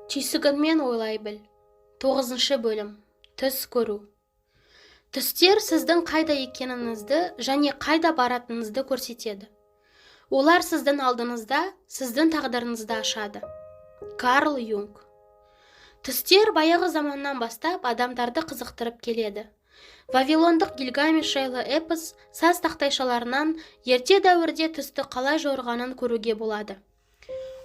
Түйсігіңмен ойлай біл. 9 бөлім. Түс көру. Түстер сіздің қайда екеніңізді және қайда баратыныңызды көрсетеді. Олар сіздің алдыңызда, сіздің тағдырыңызды ашады. Карл Юнг. Түстер баяғы заманнан бастап адамдарды қызықтырып келеді. Вавилондық Гильгамеш жайлы эпос саз тақтайшаларынан ерте дәуірде түсті қалай жорғанын көруге болады.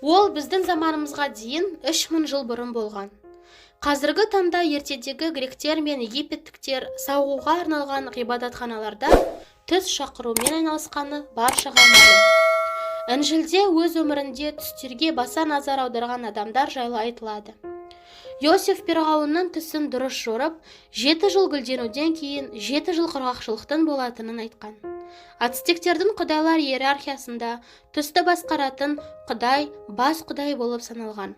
Ол біздің заманымызға дейін 3000 жыл бұрын болған. Қазіргі таңда ертедегі гректер мен египеттіктер сауғуға арналған ғибадатханаларда түс шақырумен айналысқаны баршаға мәлім. Інжілде өз өмірінде түстерге баса назар аударған адамдар жайлы айтылады. Иосиф перғауынның түсін дұрыс жорып, 7 жыл гүлденуден кейін 7 жыл құрғақшылықтың болатынын айтқан. Ацтектердің құдайлар иерархиясында түсті басқаратын құдай бас құдай болып саналған.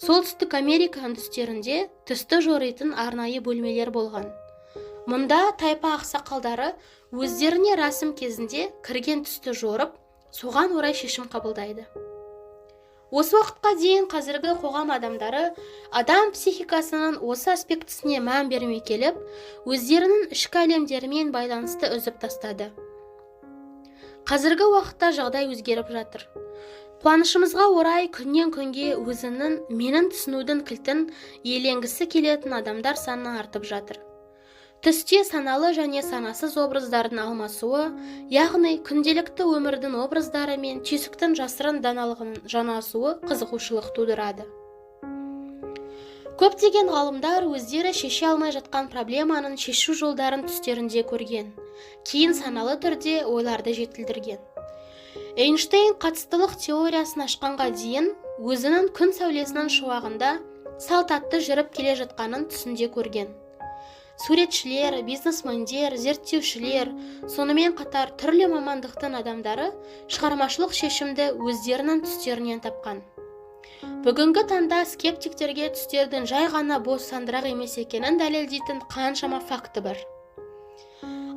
Солтүстік Америка үндістерінде түсті жоритын арнайы бөлмелер болған. Мұнда тайпа ақсақалдары өздеріне рәсім кезінде кірген түсті жорып, соған орай шешім қабылдайды. Осы уақытқа дейін қазіргі қоғам адамдары адам психикасының осы аспектісіне мән бермей келіп, өздерінің ішкі әлемдерімен байланысты үзіп тастады. Қазіргі уақытта жағдай өзгеріп жатыр. Қуанышымызға орай күннен күнге өзінің менің түсінудің кілтін иеленгісі келетін адамдар саны артып жатыр. Түсте саналы және санасыз образдардың алмасуы, яғни күнделікті өмірдің образдары мен түйсіктің жасырын даналығының жанасуы қызығушылық тудырады. Көптеген ғалымдар өздері шеше алмай жатқан проблеманың шешу жолдарын түстерінде көрген, кейін саналы түрде ойларды жетілдірген. Эйнштейн қатыстылық теориясын ашқанға дейін өзінің күн сәулесінің шуағында салтатты жүріп келе жатқанын түсінде көрген. Суретшілер, бизнесмендер, зерттеушілер, сонымен қатар түрлі мамандықтың адамдары шығармашылық шешімді өздерінің түстерінен тапқан. Бүгінгі таңда скептиктерге түстердің жай ғана бос сандырақ емес екенін дәлелдейтін қаншама факті бар.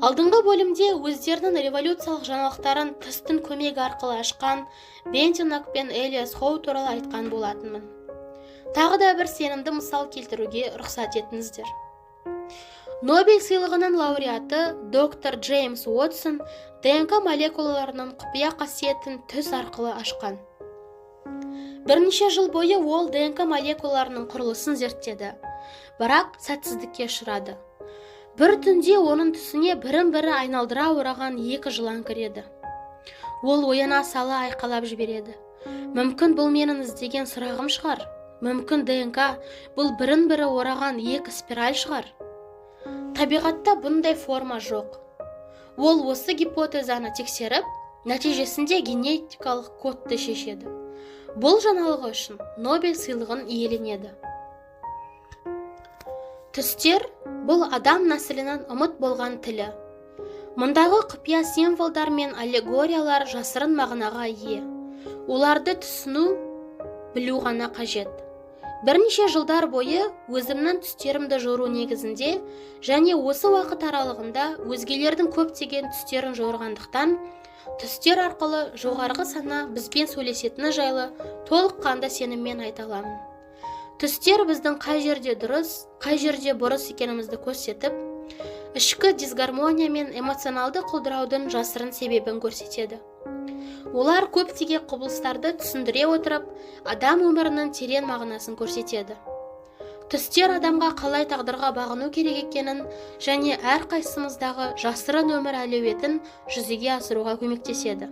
Алдыңғы бөлімде өздерінің революциялық жаңалықтарын түстің көмегі арқылы ашқан Бентинок пен Элиас Хоу туралы айтқан болатынмын. Тағы да бір сенімді мысал келтіруге рұқсат етіңіздер. Нобель сыйлығының лауреаты доктор Джеймс Уотсон ДНК молекулаларының құпия қасиетін түс арқылы ашқан. Бірнеше жыл бойы ол ДНК молекулаларының құрылысын зерттеді, бірақ сәтсіздікке ұшырады. Бір түнде оның түсіне бірін-бірі айналдыра ораған 2 жылан кіреді. Ол ояна сала айқалап жібереді. Мүмкін бұл менің іздеген сұрағым шығар. Мүмкін ДНК бұл бірін-бірі ораған 2 спираль шығар. Табиғатта бұндай форма жоқ. Ол осы гипотезаны тексеріп, нәтижесінде генетикалық кодты шешеді. Бұл жаңалығы үшін Нобель сыйлығын иеленеді. Түстер бұл адам нәсілінің ұмыт болған тілі. Мұндағы құпия символдар мен аллегориялар жасырын мағынаға ие. Оларды түсіну, білу ғана қажет. Бірнеше жылдар бойы өзімнің түстерімді жору негізінде және осы уақыт аралығында өзгелердің көптеген түстерін жорғандықтан, түстер арқылы жоғарғы сана бізбен сөйлесетіні жайлы толыққанды сеніммен айта аламын. Түстер біздің қай жерде дұрыс, қай жерде бұрыс екенімізді көрсетіп, ішкі дисгармония мен эмоционалды құлдыраудың жасырын себебін көрсетеді. Олар көптеген құбылыстарды түсіндіре отырып, адам өмірінің терең мағынасын көрсетеді. Түстер адамға қалай тағдырға бағыну керек екенін және әрқайсымыздағы жасырын өмір әлеуетін жүзеге асыруға көмектеседі.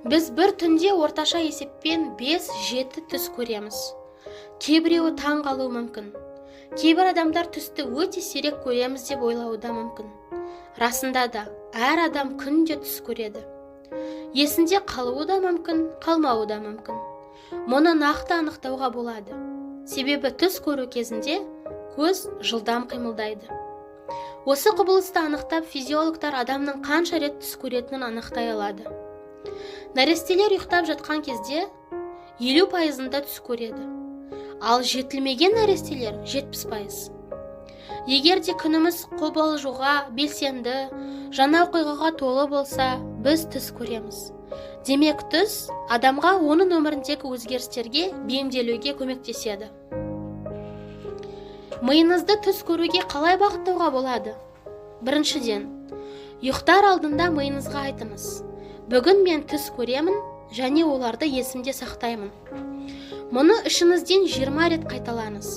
Біз бір түнде орташа есеппен 5-7 түс көреміз. Кейбіреуі таң қалуы мүмкін. Кейбір адамдар түсті өте сирек көреміз деп ойлауы да мүмкін. Расында да, әр адам күнде түс көреді. Есінде қалуы да мүмкін, қалмауы да мүмкін. Мұны нақты анықтауға болады. Себебі түс көру кезінде көз жылдам қимылдайды. Осы құбылысты анықтап физиологтар адамның қанша рет түс көретінін анықтай алады. Нәрестелер ұйықтап жатқан кезде 50%-ында түс көреді. Ал жетілмеген нәрестелер 70%. Егер де күніміз қобалжуға, белсенді, жаңа оқиғаға толы болса, біз түс көреміз. Демек түс адамға оның өміріндегі өзгерістерге бейімделуге көмектеседі. Миыңызды түс көруге қалай бағыттауға болады? Біріншіден, ұйықтар алдында миыңызға айтыңыз: бүгін мен түс көремін және оларды есімде сақтаймын. Мұны ішіңізден 20 рет қайталаңыз.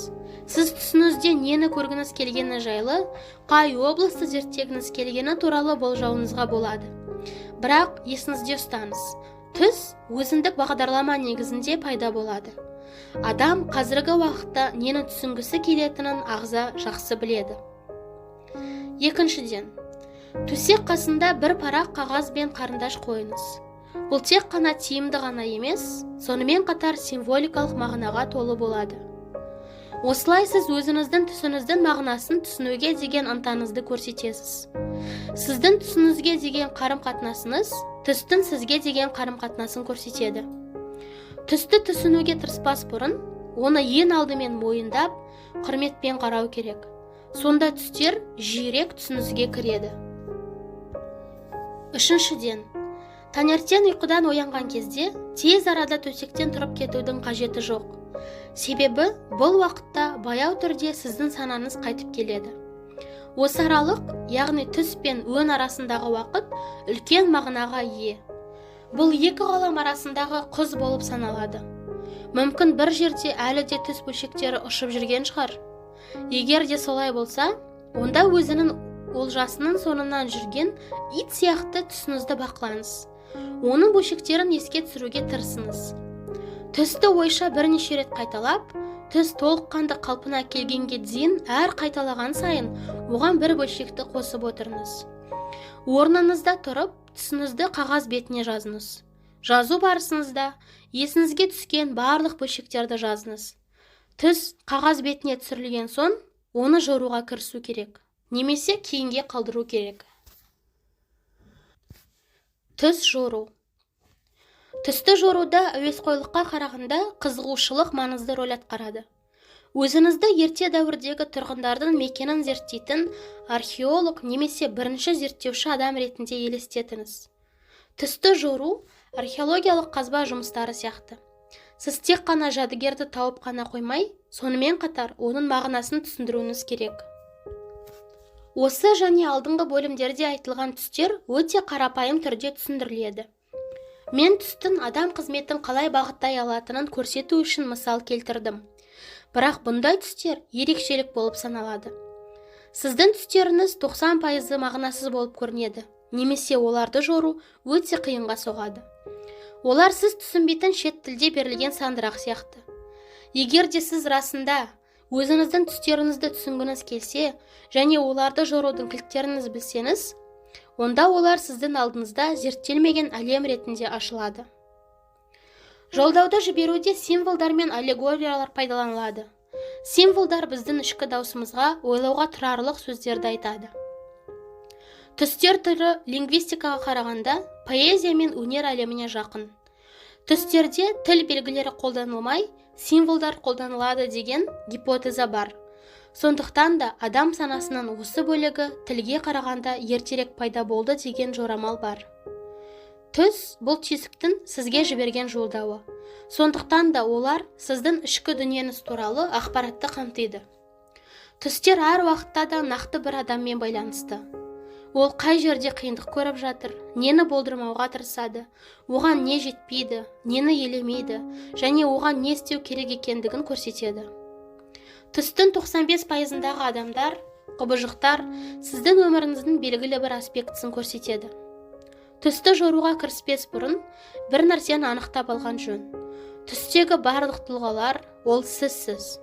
Сіз түсіңізде нені көргіңіз келгені жайлы, қай облысты зерттегіңіз келгені туралы болжауыңызға болады. Бірақ есіңізде ұстаңыз: түс өзіндік бағдарлама негізінде пайда болады. Адам қазіргі уақытта нені түсінгісі келетінін ағза жақсы біледі. Екіншіден, төсек қасында бір парақ қағаз бен қарындаш қойыңыз. Бұл тек қана тиімді ғана емес, сонымен қатар символикалық мағынаға толы болады. Осылай сіз өзіңіздің түсіңіздің мағынасын түсінуге деген ынтаңызды көрсетесіз. Сіздің түсіңізге деген қарым-қатынасыңыз түстің сізге деген қарым-қатынасын көрсетеді. Түсті түсінуге тырыспас бұрын, оны ең алдымен мойындап, құрметпен қарау керек. Сонда түстер жиірек түсіңізге кіреді. Үшіншіден, таңертең ұйқыдан оянған кезде тез арада төсектен тұрып кетудің қажеті жоқ. Себебі бұл уақытта баяу түрде сіздің санаңыз қайтып келеді. Осы аралық, яғни түс пен өн арасындағы уақыт үлкен мағынаға ие. Бұл екі ғалам арасындағы құз болып саналады. Мүмкін бір жерде әлі де түс бөлшектері ұшып жүрген шығар. Егер де солай болса, онда өзінің олжасының соңынан жүрген ит сияқты түсіңізді бақылаңыз. Оның бөлшектерін еске түсіруге тырысыңыз. Түсті ойша бірнеше рет қайталап, түс толыққанды қалпына келгенге дейін әр қайталаған сайын оған бір бөлшекті қосып отырыңыз. Орныңызда тұрып, түсіңізді қағаз бетіне жазыңыз. Жазу барысыңызда есіңізге түскен барлық бөлшектерді жазыңыз. Түс қағаз бетіне түсірілген соң, оны жоруға кірісу керек, немесе кейінге қалдыру керек. Түс жору. Түсті жоруда әуесқойлыққа қарағанда қызығушылық маңызды рөл атқарады. Өзіңізді ерте дәуірдегі тұрғындардың мекенін зерттейтін археолог немесе бірінші зерттеуші адам ретінде елестетіңіз. Түсті жору археологиялық қазба жұмыстары сияқты. Сіз тек қана жәдігерді тауып қана қоймай, сонымен қатар оның мағынасын түсіндіруіңіз керек. Осы және алдыңғы бөлімдерде айтылған түстер өте қарапайым түрде түсіндіріледі. Мен түстің адам қызметін қалай бағыттай алатынын көрсету үшін мысал келтірдім. Бірақ бұндай түстер ерекшелік болып саналады. Сіздің түстеріңіз 90% мағынасыз болып көрінеді, немесе оларды жору өте қиынға соғады. Олар сіз түсінбейтін шет тілде берілген сандырақ сияқты. Егер де сіз расында өзіңіздің түстеріңізді түсінгіңіз келсе, және оларды жорудың кілттеріңіз білсеңіз, онда олар сіздің алдыңызда зерттелмеген әлем ретінде ашылады. Жолдауды жіберуде символдар мен аллегориялар пайдаланылады. Символдар біздің ішкі даусымызға ойлауға тұрарлық сөздерді айтады. Түстер түрі лингвистикаға қарағанда поэзия мен өнер әлеміне жақын. Түстерде тіл белгілері қолданылмай, символдар қолданылады деген гипотеза бар. Сондықтан да адам санасының осы бөлігі тілге қарағанда ертерек пайда болды деген жорамал бар. Түс бұл түйсіктің сізге жіберген жолдауы. Сондықтан да олар сіздің ішкі дүниеңіз туралы ақпаратты қамтиды. Түстер әр уақытта да нақты бір адаммен байланысты. Ол қай жерде қиындық көріп жатыр, нені болдырмауға тырысады, оған не жетпейді, нені елемейді, және оған не істеу керек екендігін көрсетеді. Түстің 95%-дағы адамдар, құбыжықтар, сіздің өміріңіздің белгілі бір аспектісін көрсетеді. Түсті жоруға кіріспес бұрын бір нәрсені анықтап алған жөн. Түстегі барлық тұлғалар ол сізсіз.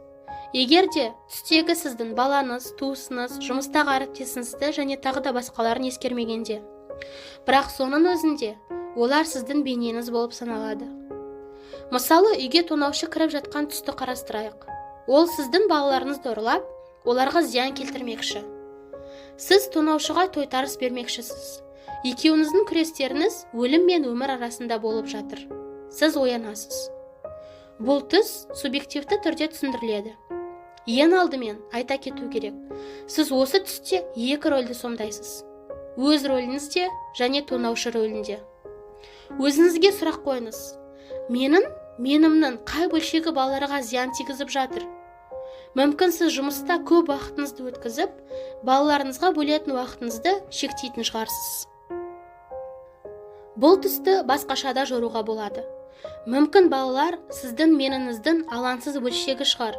Егер де түстегі сіздің балаңыз, туысыңыз, жұмыстағы әріптесіңізді және тағы да басқаларын ескермегенде, бірақ соның өзінде олар сіздің бейнеңіз болып саналады. Мысалы, үйге тонаушы кіріп жатқан түсті қарастырайық. Ол сіздің балаларыңызды ұрлап, оларға зиян келтірмекші. Сіз тонаушыға тойтарыс бермекшісіз. Екеуіңіздің күрестеріңіз өлім мен өмір арасында болып жатыр. Сіз оянасыз. Бұл түс субъективті түрде түсіндіріледі. Ең алдымен айта кету керек. Сіз осы түсте екі рөлді сомдайсыз. Өз рөліңізде және тонаушы рөлінде. Өзіңізге сұрақ қойыңыз. Менімнің қай бөлшегі балаларға зиян тигізіп жатыр? Мүмкін сіз жұмыста көп уақытыңызды өткізіп, балаларыңызға бөлетін уақытыңызды шектейтін шығарсыз. Бұл түсті басқаша да жоруға болады. Мүмкін балалар сіздің меніңіздің алаңсыз бөлшегі шығар,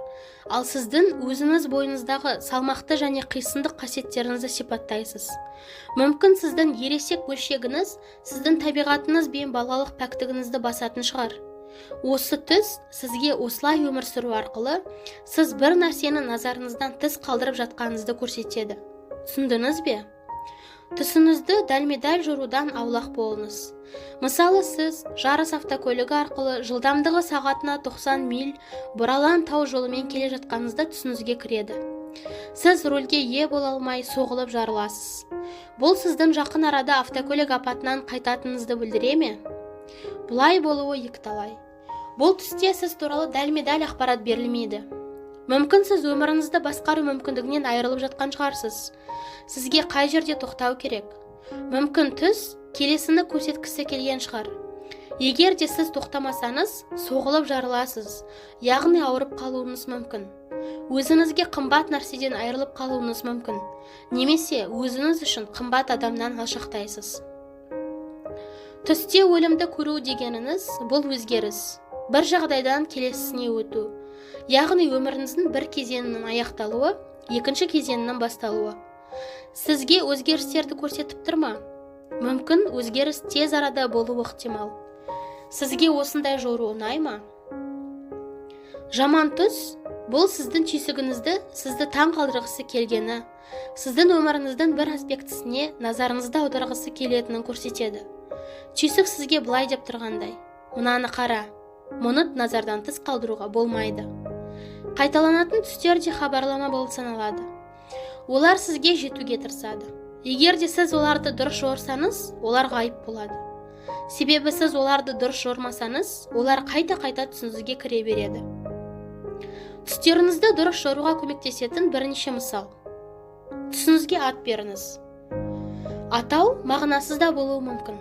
ал сіздің өзіңіз бойыңыздағы салмақты және қисындық қасиеттеріңізді сипаттайсыз. Мүмкін сіздің ересек бөлшегіңіз сіздің табиғатыңыз бен балалық пәктігіңізді басатын шығар. Осы түс сізге осылай өмір сүру арқылы сіз бір нәрсені назарыңыздан тыс қалдырып жатқаныңызды көрсетеді. Түсіндіңіз бе? Түсіңізді дәлме-дәл жорудан аулақ болыңыз. Мысалы, сіз жарыс автокөлігі арқылы жылдамдығы сағатына 90 миль бұралаң тау жолымен келе жатқаныңызда түсіңізге кіреді. Сіз рөлге ие бола алмай соғылып жарыласыз. Бұл сіздің жақын арада автокөлік апатынан қайтатыныңызды білдіре ме? Бұлай болуы екіталай. Бұл түсте сіз туралы дәлме-дәл ақпарат берілмейді. Мүмкін сіз өміріңізді басқару мүмкіндігінен айырылып жатқан шығарсыз. Сізге қай жерде тоқтау керек? Мүмкін түс келесіні көрсеткісі келген шығар. Егер де сіз тоқтамасаңыз, соғылып жарыласыз, яғни ауырып қалуыңыз мүмкін. Өзіңізге қымбат нәрседен айырылып қалуыңыз мүмкін. Немесе өзіңіз үшін қымбат адамнан алшақтайсыз. Түсте өлімді көру дегеніңіз бұл өзгеріс. Бір жағдайдан келесісіне өту. Яғни өміріңіздің бір кезеңінің аяқталуы, екінші кезеңінің басталуы. Сізге өзгерістерді көрсетіп тұр ма? Мүмкін өзгеріс тез арада болуы ықтимал. Сізге осындай жору ұнай ма? Жаман түс бұл сіздің түйсігіңізді сізді таң қалдырғысы келгені, сіздің өміріңіздің бір аспектісіне назарыңызды аударғысы келетінін көрсетеді. Түйсік сізге былай деп тұрғандай: мынаны қара, мұны назардан тыс қалдыруға болмайды. Қайталанатын түстер де хабарлама болып саналады. Олар сізге жетуге тырысады. Егер де сіз оларды дұрыс жорсаңыз, олар ғайып болады. Себебі сіз оларды дұрыс жормасаңыз, олар қайта-қайта түсіңізге кіре береді. Түстеріңізді дұрыс жоруға көмектесетін бірнеше мысал. Түсіңізге ат беріңіз. Атау мағынасыз да болуы мүмкін.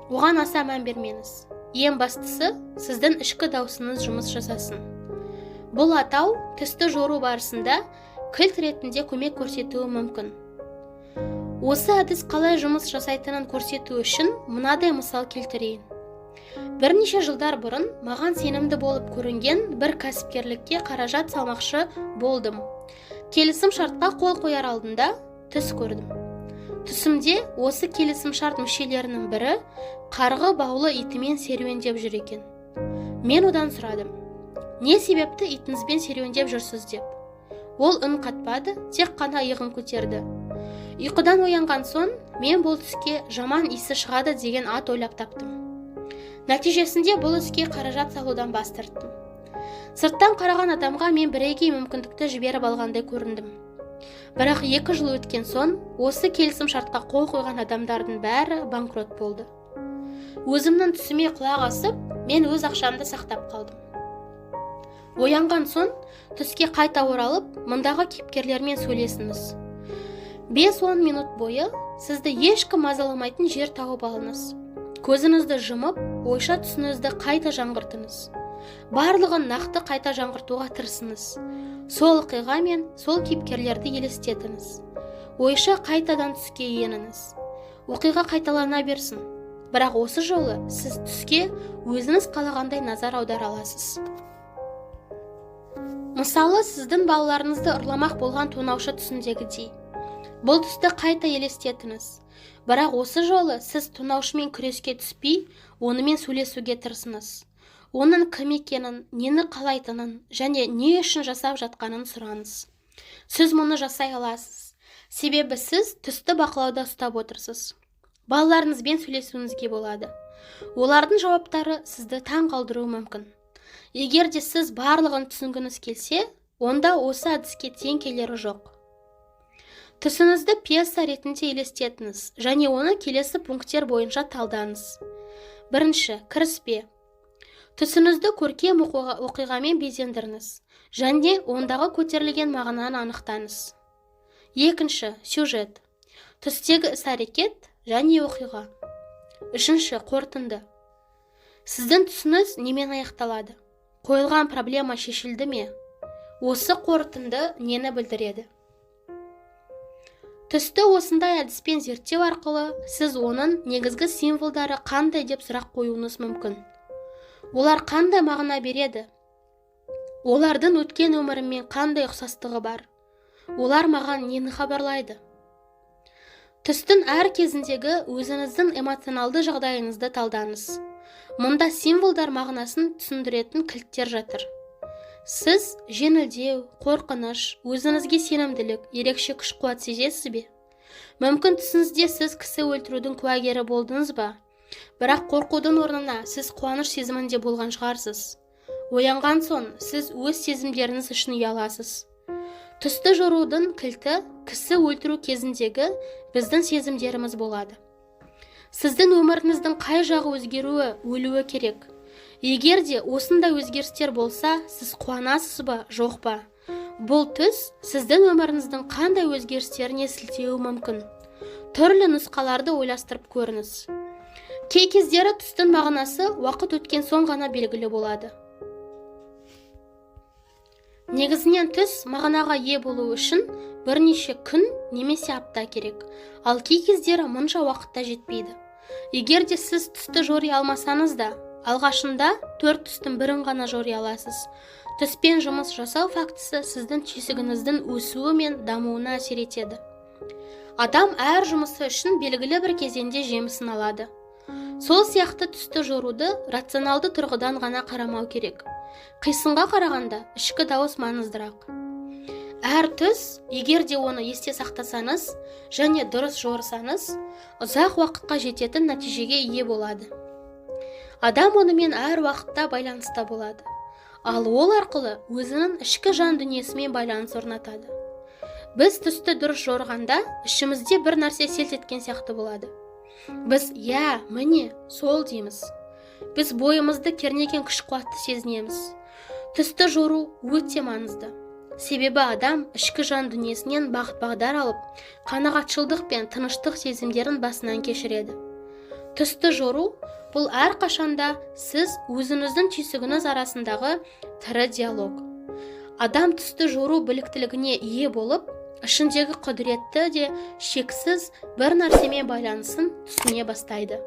Оған аса мән бермеңіз. Ең бастысы, сіздің ішкі даусыңыз жұмыс жасасын. Бұл атау түсті жору барысында кілт ретінде көмек көрсетуі мүмкін. Осы әдіс қалай жұмыс жасайтынын көрсету үшін мынадай мысал келтірейін. Бірнеше жылдар бұрын маған сенімді болып көрінген бір кәсіпкерлікке қаражат салмақшы болдым. Келісім шартқа қол қояр алдында түс көрдім. Түсімде осы келісім шарт мүшелерінің бірі қарғы баулы итімен серуендеп жүр екен. Мен одан сұрадым: не себепті итіңізбен серуендеп жүрсіз деп. Ол үн қатпады, тек қана иығын көтерді. Ұйқыдан оянған соң, мен бұл түске жаман исі шығады деген ат ойлап таптым. Нәтижесінде бұл іске қаражат салудан бас тарттым. Сырттан қараған адамға мен бірегей мүмкіндікті жіберіп алғандай көріндім. Бірақ 2 жыл өткен соң, осы келісім шартқа қол қойған адамдардың бәрі банкрот болды. Өзімнің түсіме құлақ асып, мен өз ақшамды сақтап қалдым. Оянған соң, түске қайта оралып, мұндағы кейіпкерлермен сөйлесіңіз. 5-10 минут бойы сізді ешкім мазаламайтын жер тауып алыңыз. Көзіңізді жұмып, ойша түсіңізді қайта жаңғыртыңыз. Барлығын нақты қайта жаңғыртуға тырысыңыз. Сол оқиға мен сол кейіпкерлерді елестетіңіз. Ойша қайтадан түске еніңіз. Оқиға қайталана берсін. Бірақ осы жолы сіз түске өзіңіз қалағандай назар аудара аласыз. Мысалы, сіздің балаларыңызды ұрламақ болған тонаушы түсіндегідей. Бұл түсті қайта елестетіңіз. Бірақ осы жолы сіз тонаушымен күреске түспей, онымен сөйлесуге тырысыңыз. Оның кім екенін, нені қалайтынын және не үшін жасап жатқанын сұраңыз. Сіз мұны жасай аласыз. Себебі сіз түсті бақылауда ұстап отырсыз. Балаларыңызбен сөйлесуіңізге болады. Олардың жауаптары сізді таң қалдыруы мүмкін. Егер де сіз барлығын түсінгіңіз келсе, онда осы әдіске тең келері жоқ. Түсіңізді пьеса ретінде елестетіңіз және оны келесі пункттер бойынша талдаңыз. Бірінші, кіріспе. Түсіңізді көркем оқиғамен безендіріңіз және ондағы көтерілген мағынаны анықтаңыз. Екінші, сюжет. Түстегі іс-әрекет және оқиға. Үшінші, қорытынды. Сіздің түсіңіз немен аяқталады? Қойылған проблема шешілді ме? Осы қорытынды нені білдіреді? Түсті осындай әдіспен зерттеу арқылы сіз оның негізгі символдары қандай деп сұрақ қоюыңыз мүмкін. Олар қандай мағына береді? Олардың өткен өмірімен қандай ұқсастығы бар? Олар маған нені хабарлайды? Түстің әр кезіндегі өзіңіздің эмоционалды жағдайыңызды талдаңыз. Мұнда символдар мағынасын түсіндіретін кілттер жатыр. Сіз жеңілдеу, қорқыныш, өзіңізге сенімділік, ерекше күш-қуат сезесіз бе? Мүмкін түсіңізде сіз кісі өлтірудің куәгері болдыңыз ба? Бірақ қорқудың орнына сіз қуаныш сезімінде болған шығарсыз. Оянған соң сіз өз сезімдеріңіз үшін ұяласыз. Түсті жорудың кілті кісі өлтіру кезіндегі біздің сезімдеріміз болады. Сіздің өміріңіздің қай жағы өзгеруі, өлуі керек? Егер де осындай өзгерістер болса, сіз қуанасыз ба, жоқ па? Бұл түс сіздің өміріңіздің қандай өзгерістеріне сілтеуі мүмкін. Түрлі нұсқаларды ойластырып көріңіз. Кей кездері түстің мағынасы уақыт өткен соң ғана белгілі болады. Негізінен түс мағынаға ие болу үшін бірнеше күн немесе апта керек, ал кей кездері мұнша уақытта жетпейді. Егер де сіз түсті жори алмасаңыз да, алғашында 4 түстің бірін ғана жори аласыз. Түспен жұмыс жасау фактісі сіздің түйсігіңіздің өсуі мен дамуына әсер етеді. Адам әр жұмысы үшін белгілі бір кезеңде жемісін алады. Сол сияқты түсті жоруды рационалды тұрғыдан ғана қарамау керек. Қисынға қарағанда ішкі дауыс маңыздырақ. Әр түс, егер де оны есте сақтасаңыз және дұрыс жорысаңыз, ұзақ уақытқа жететін нәтижеге ие болады. Адам онымен әр уақытта байланыста болады. Ал ол арқылы өзінің ішкі жан дүниесімен байланыс орнатады. Біз түсті дұрыс жорғанда ішімізде бір нәрсе селт еткен сияқты болады. Біз «я, міне, сол» дейміз. Біз бойымызды кернеген күш-қуатты сезінеміз. Түсті жору өте маңызды. Себебі адам ішкі жан дүниесінен бағыт-бағдар алып, қанағатшылдық пен тыныштық сезімдерін басынан кешіреді. Түсті жору бұл әрқашанда сіз өзіңіздің түйсігіңіз арасындағы тірі диалог. Адам түсті жору біліктілігіне ие болып, ішіндегі құдіретті де шексіз бір нәрсемен байланысын түсіне бастайды.